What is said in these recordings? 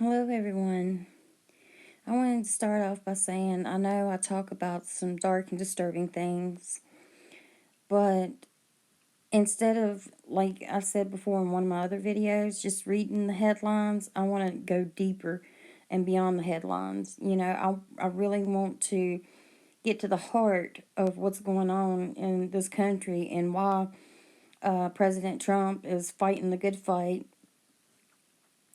Hello, everyone. I wanted to start off by saying I know I talk about some dark and disturbing things, but instead of, like I said before in one of my other videos, just reading the headlines, I want to go deeper and beyond the headlines. I really want to get to the heart of what's going on in this country and why President Trump is fighting the good fight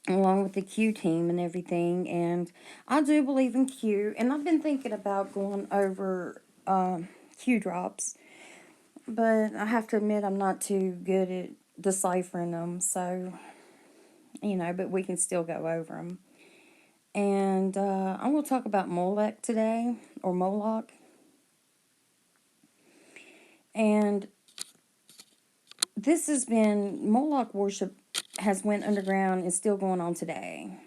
along with the Q team and everything. And I do believe in Q, and I've been thinking about going over Q drops, but I have to admit I'm not too good at deciphering them. So, but we can still go over them. And I'm going to talk about Moloch today, or Moloch. And this has been, Moloch worship has went underground and still going on today.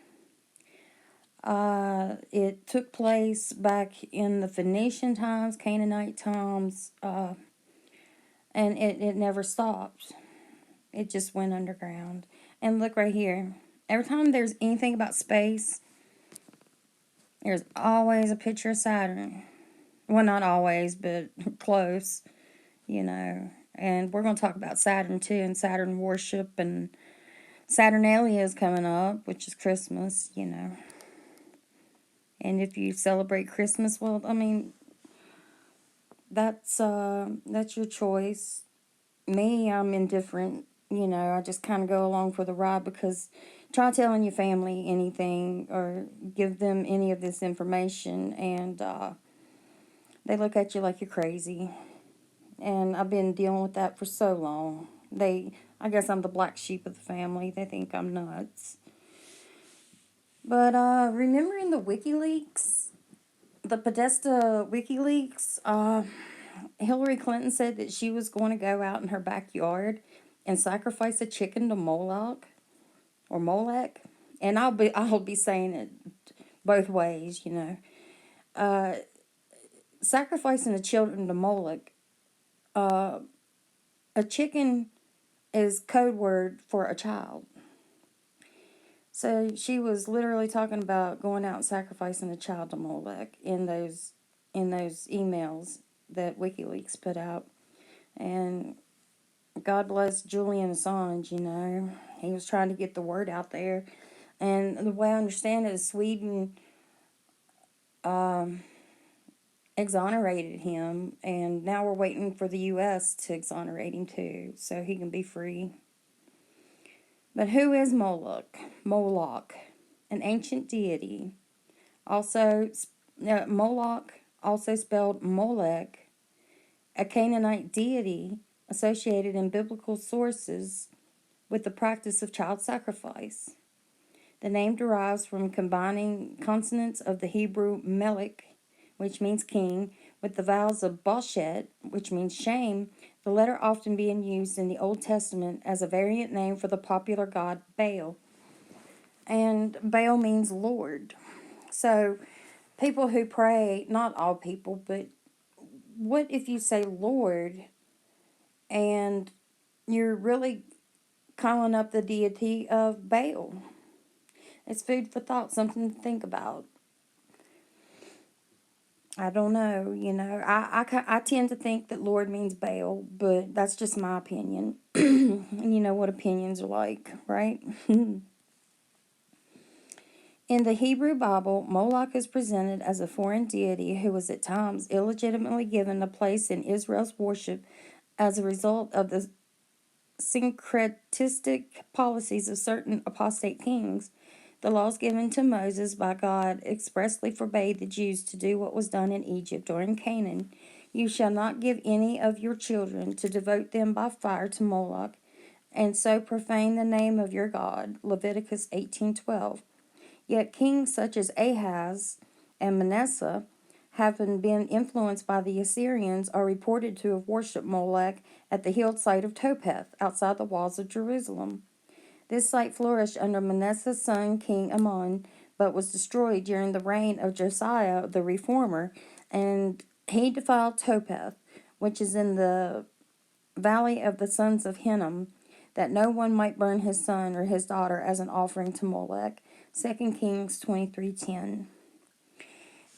It took place back in the Phoenician times, Canaanite times, and it never stopped. It just went underground. And look right here. Every time there's anything about space, there's always a picture of Saturn. Well, not always, but close, And we're going to talk about Saturn too, and Saturn worship, and Saturnalia is coming up, which is Christmas. And if you celebrate Christmas, well, I mean, that's your choice. Me, I'm indifferent. I just kind of go along for the ride, because try telling your family anything or give them any of this information, and they look at you like you're crazy. And I've been dealing with that for so long. I guess I'm the black sheep of the family. They think I'm nuts. But remembering the WikiLeaks, the Podesta WikiLeaks, Hillary Clinton said that she was going to go out in her backyard and sacrifice a chicken to Moloch or Molech, and I'll be saying it both ways. Sacrificing a children to Moloch, a chicken is code word for a child. So she was literally talking about going out and sacrificing a child to Molech in those emails that WikiLeaks put out. And God bless Julian Assange. He was trying to get the word out there. And the way I understand it is Sweden exonerated him, and now we're waiting for the U.S. to exonerate him too, so he can be free. But who is Moloch? Moloch, an ancient deity. Also, Moloch, also spelled Molech, a Canaanite deity associated in biblical sources with the practice of child sacrifice. The name derives from combining consonants of the Hebrew Melech, which means king, with the vowels of Boshet, which means shame, the letter often being used in the Old Testament as a variant name for the popular god Baal. And Baal means Lord. So people who pray, not all people, but what if you say Lord and you're really calling up the deity of Baal? It's food for thought, something to think about. I don't know, I tend to think that Lord means Baal, but that's just my opinion. You know what opinions are like, right? In the Hebrew Bible, Moloch is presented as a foreign deity who was at times illegitimately given a place in Israel's worship as a result of the syncretistic policies of certain apostate kings. The laws given to Moses by God expressly forbade the Jews to do what was done in Egypt or in Canaan. You shall not give any of your children to devote them by fire to Moloch, and so profane the name of your God. Leviticus 18:12. Yet kings such as Ahaz and Manasseh, having been influenced by the Assyrians, are reported to have worshipped Molech at the hilled site of Topheth, outside the walls of Jerusalem. This site flourished under Manasseh's son, King Amon, but was destroyed during the reign of Josiah the Reformer, and he defiled Topheth, which is in the valley of the sons of Hinnom. that no one might burn his son or his daughter as an offering to Moloch. 2 Kings 23:10.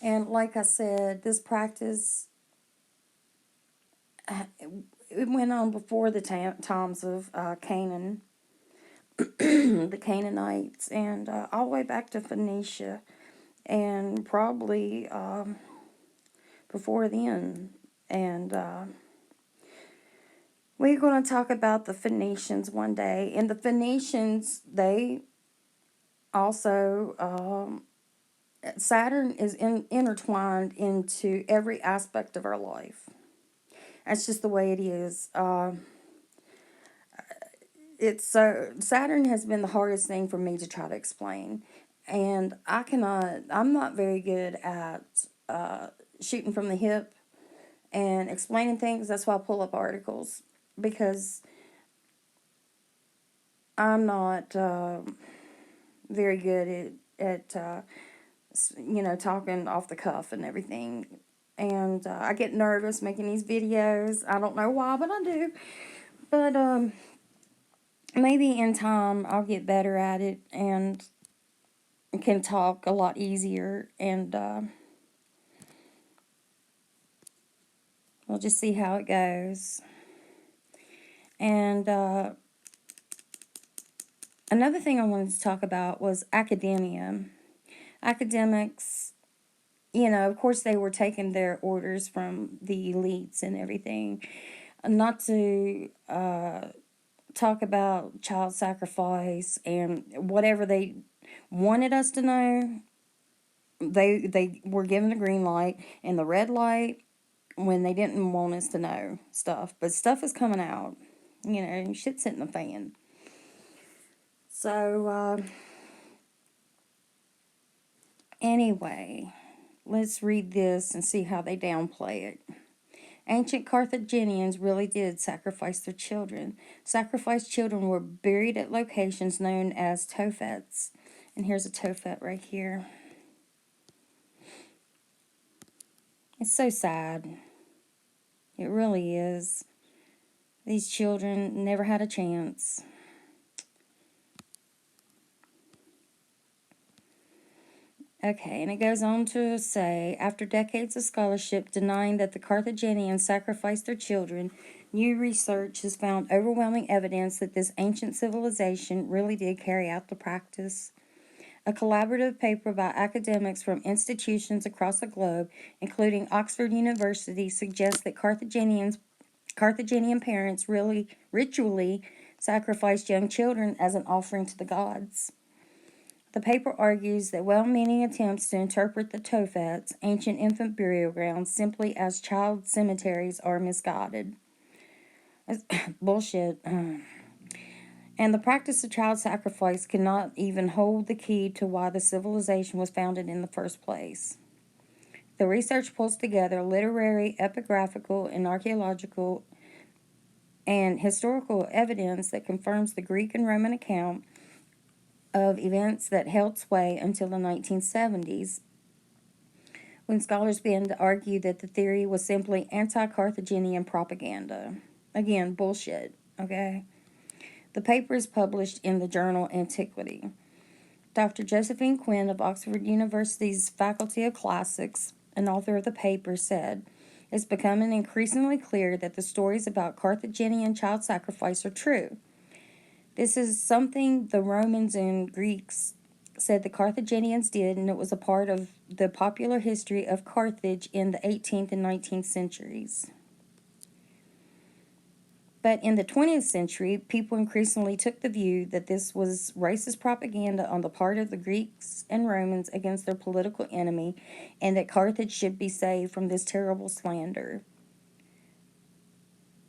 And like I said, this practice, it went on before the times of Canaan, the Canaanites, and all the way back to Phoenicia, and probably before then. And we're going to talk about the Phoenicians one day. And the Phoenicians, they also, Saturn is intertwined into every aspect of our life. That's just the way it is. Saturn has been the hardest thing for me to try to explain. And I'm not very good at shooting from the hip and explaining things. That's why I pull up articles, because I'm not very good at talking off the cuff and everything. And I get nervous making these videos. I don't know why, but I do. But maybe in time I'll get better at it and can talk a lot easier. And we'll just see how it goes. And another thing I wanted to talk about was academia. Academics, of course they were taking their orders from the elites and everything. Not to talk about child sacrifice and whatever they wanted us to know, they were given the green light and the red light when they didn't want us to know stuff. But stuff is coming out. Shit's hitting the fan. So, anyway, let's read this and see how they downplay it. Ancient Carthaginians really did sacrifice their children. Sacrificed children were buried at locations known as tophets. And here's a tophet right here. It's so sad. It really is. These children never had a chance. Okay, and it goes on to say, after decades of scholarship denying that the Carthaginians sacrificed their children, new research has found overwhelming evidence that this ancient civilization really did carry out the practice. A collaborative paper by academics from institutions across the globe, including Oxford University, suggests that Carthaginian parents really ritually sacrificed young children as an offering to the gods. The paper argues that well-meaning attempts to interpret the tophets, ancient infant burial grounds, simply as child cemeteries are misguided. Bullshit. And the practice of child sacrifice cannot even hold the key to why the civilization was founded in the first place. The research pulls together literary, epigraphical, and archaeological and historical evidence that confirms the Greek and Roman account of events that held sway until the 1970s, when scholars began to argue that the theory was simply anti-Carthaginian propaganda. Again, bullshit, okay? The paper is published in the journal Antiquity. Dr. Josephine Quinn of Oxford University's Faculty of Classics, an author of the paper, said, "It's becoming increasingly clear that the stories about Carthaginian child sacrifice are true. This is something the Romans and Greeks said the Carthaginians did, and it was a part of the popular history of Carthage in the 18th and 19th centuries. But in the 20th century, people increasingly took the view that this was racist propaganda on the part of the Greeks and Romans against their political enemy, and that Carthage should be saved from this terrible slander.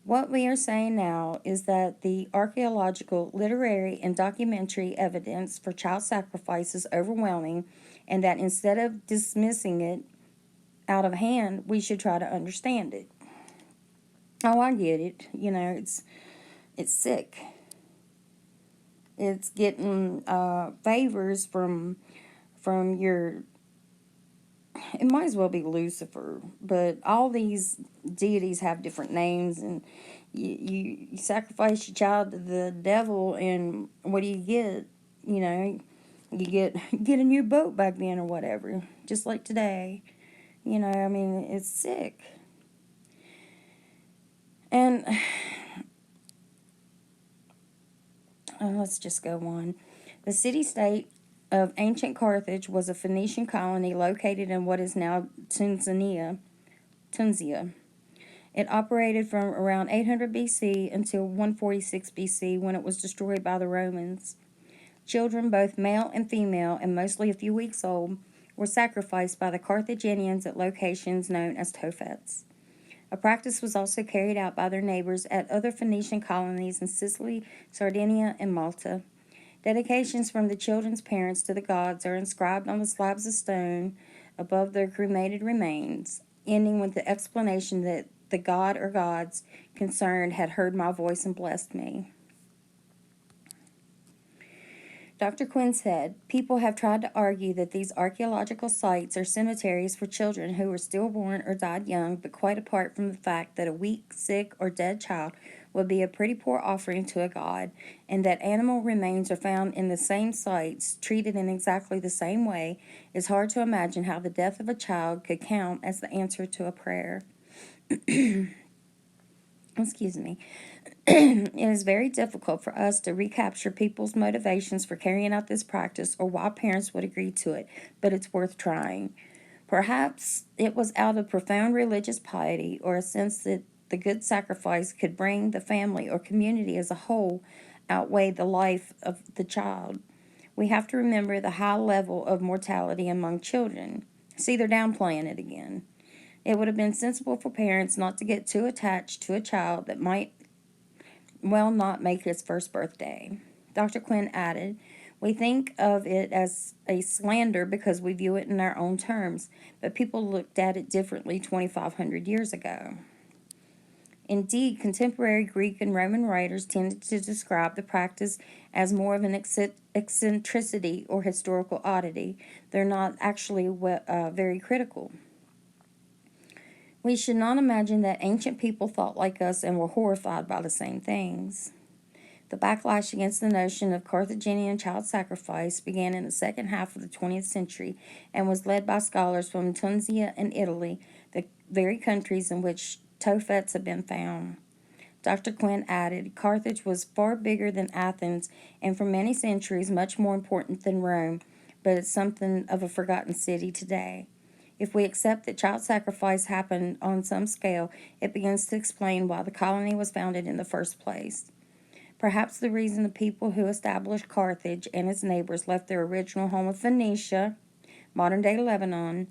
What we are saying now is that the archaeological, literary, and documentary evidence for child sacrifice is overwhelming, and that instead of dismissing it out of hand, we should try to understand it." Oh, I get it. It's sick. It's getting favors from your. It might as well be Lucifer, but all these deities have different names, and You sacrifice your child to the devil, and what do you get? You know, you get a new boat back then or whatever, just like today. You know, I mean, it's sick. And let's just go on. The city-state of ancient Carthage was a Phoenician colony located in what is now Tunisia. It operated from around 800 BC until 146 BC, when it was destroyed by the Romans. Children, both male and female, and mostly a few weeks old, were sacrificed by the Carthaginians at locations known as Tophets. A practice was also carried out by their neighbors at other Phoenician colonies in Sicily, Sardinia, and Malta. Dedications from the children's parents to the gods are inscribed on the slabs of stone above their cremated remains, ending with the explanation that the god or gods concerned had heard my voice and blessed me. Dr. Quinn said, people have tried to argue that these archaeological sites are cemeteries for children who were stillborn or died young, but quite apart from the fact that a weak, sick, or dead child would be a pretty poor offering to a god, and that animal remains are found in the same sites, treated in exactly the same way, it's hard to imagine how the death of a child could count as the answer to a prayer. Excuse me. It is very difficult for us to recapture people's motivations for carrying out this practice or why parents would agree to it, but it's worth trying. Perhaps it was out of profound religious piety or a sense that the good sacrifice could bring the family or community as a whole outweigh the life of the child. We have to remember the high level of mortality among children. See, they're downplaying it again. It would have been sensible for parents not to get too attached to a child that might not make its first birthday. Dr. Quinn added, we think of it as a slander because we view it in our own terms, but people looked at it differently 2,500 years ago. Indeed, contemporary Greek and Roman writers tended to describe the practice as more of an eccentricity or historical oddity. They're not actually very critical. We should not imagine that ancient people thought like us and were horrified by the same things. The backlash against the notion of Carthaginian child sacrifice began in the second half of the 20th century and was led by scholars from Tunisia and Italy, the very countries in which Tophets have been found. Dr. Quinn added, Carthage was far bigger than Athens and for many centuries much more important than Rome, but it's something of a forgotten city today. If we accept that child sacrifice happened on some scale, it begins to explain why the colony was founded in the first place. Perhaps the reason the people who established Carthage and its neighbors left their original home of Phoenicia, modern-day Lebanon,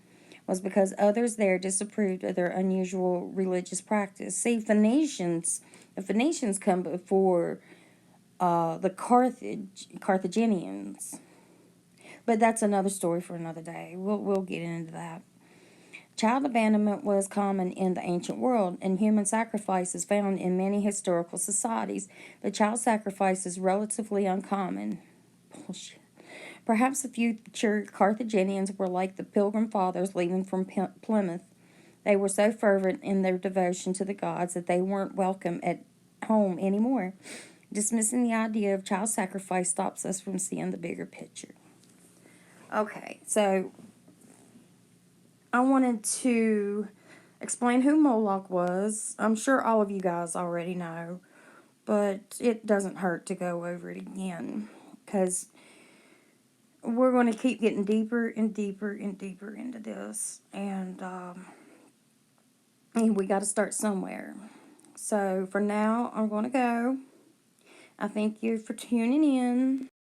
was because others there disapproved of their unusual religious practice. See, the Phoenicians come before the Carthaginians. But that's another story for another day. We'll get into that. Child abandonment was common in the ancient world, and human sacrifice is found in many historical societies, but child sacrifice is relatively uncommon. Bullshit. Perhaps the future Carthaginians were like the Pilgrim Fathers leaving from Plymouth. They were so fervent in their devotion to the gods that they weren't welcome at home anymore. Dismissing the idea of child sacrifice stops us from seeing the bigger picture. Okay, so I wanted to explain who Moloch was. I'm sure all of you guys already know, but it doesn't hurt to go over it again because we're going to keep getting deeper and deeper and deeper into this, and we got to start somewhere. So for now, I'm going to go. I thank you for tuning in.